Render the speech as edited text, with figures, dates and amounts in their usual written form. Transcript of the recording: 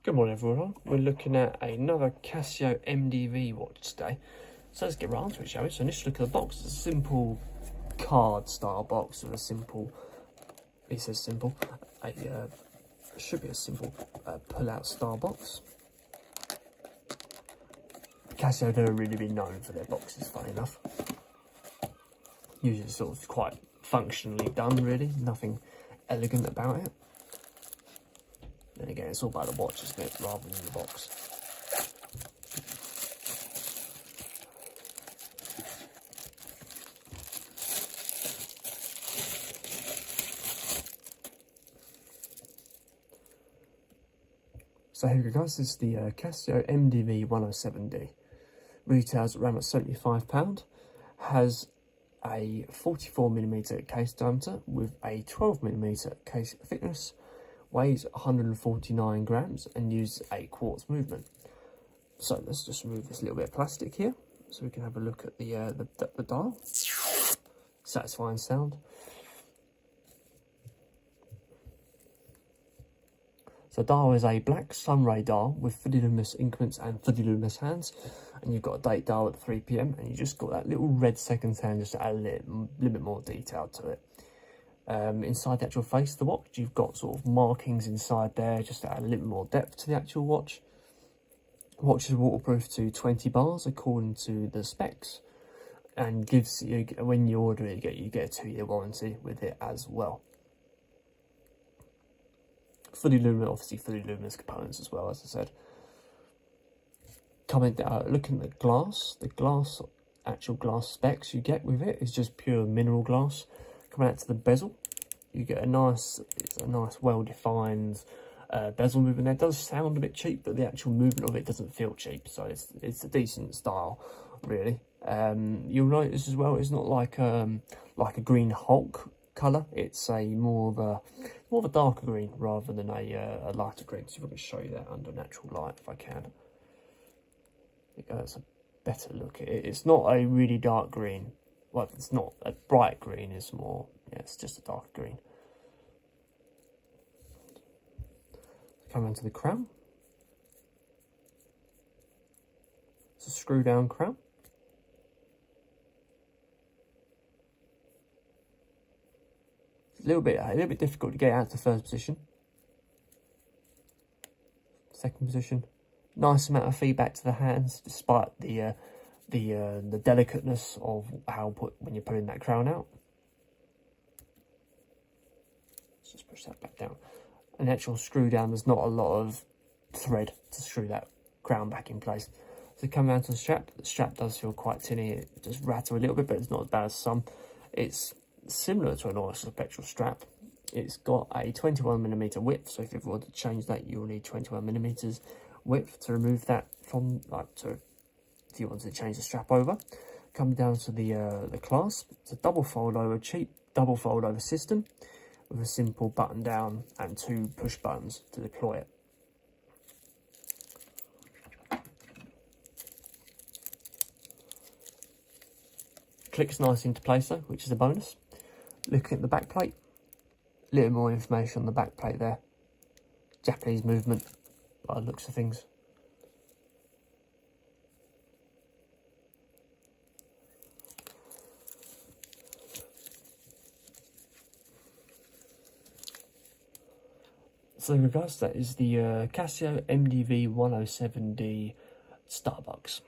Good morning everyone, we're looking at another Casio MDV watch today. So let's get right onto it, shall we? So initially look at the box. It's a simple card style box with a simple, it says simple, should be a simple pull out style box. Casio have never really been known for their boxes, funny enough. Usually sort of quite functionally done really, nothing elegant about it. Then again, it's all about the watch, isn't it, rather than the box. So here we go, this is the Casio MDV107D. Retails around £75, has a 44mm case diameter with a 12mm case thickness, weighs 149 grams and uses a quartz movement. So let's just remove this little bit of plastic here so we can have a look at the dial. Satisfying sound. So dial is a black sunray dial with fully luminous increments and fully luminous hands, and you've got a date dial at 3 PM and you just got that little red seconds hand just to add a little bit more detail to it. Inside the actual face of the watch, you've got sort of markings inside there just to add a little more depth to the actual watch. The watch is waterproof to 20 bars according to the specs, and gives you, when you order it, you get a 2-year warranty with it as well. Fully luminous, obviously fully luminous components as well, as I said. Looking at the actual glass specs you get with it is just pure mineral glass. Coming out to the bezel, you get it's a nice well-defined bezel movement there. It does sound a bit cheap, but the actual movement of it doesn't feel cheap, so it's a decent style, really. You'll notice as well, it's not like a green Hulk colour. It's a more of a darker green rather than a lighter green. So if I can show you that under natural light, if I can. That's a better look at it. It's not a really dark green. Well, it's not a bright green, it's more, yeah, it's just a darker green. Come into the crown. It's a screw down crown. It's a little bit difficult to get out to first position. Second position. Nice amount of feedback to the hands, despite the delicateness of when you're putting that crown out. Let's just push that back down. An actual screw down, there's not a lot of thread to screw that crown back in place. So come down to the strap does feel quite tinny. It just rattle a little bit, but it's not as bad as some. It's similar to a normal petrol strap. It's got a 21mm width, so if you want to change that, you'll need 21mm width to remove that from, if you want to change the strap over. Coming down to the clasp, it's a cheap double fold over system with a simple button down and 2 push buttons to deploy it. Clicks nice into place though, which is a bonus. Looking at the back plate, a little more information on the back plate there. Japanese movement by the looks of things. So in regards to that is the Casio MDV107D Starbucks.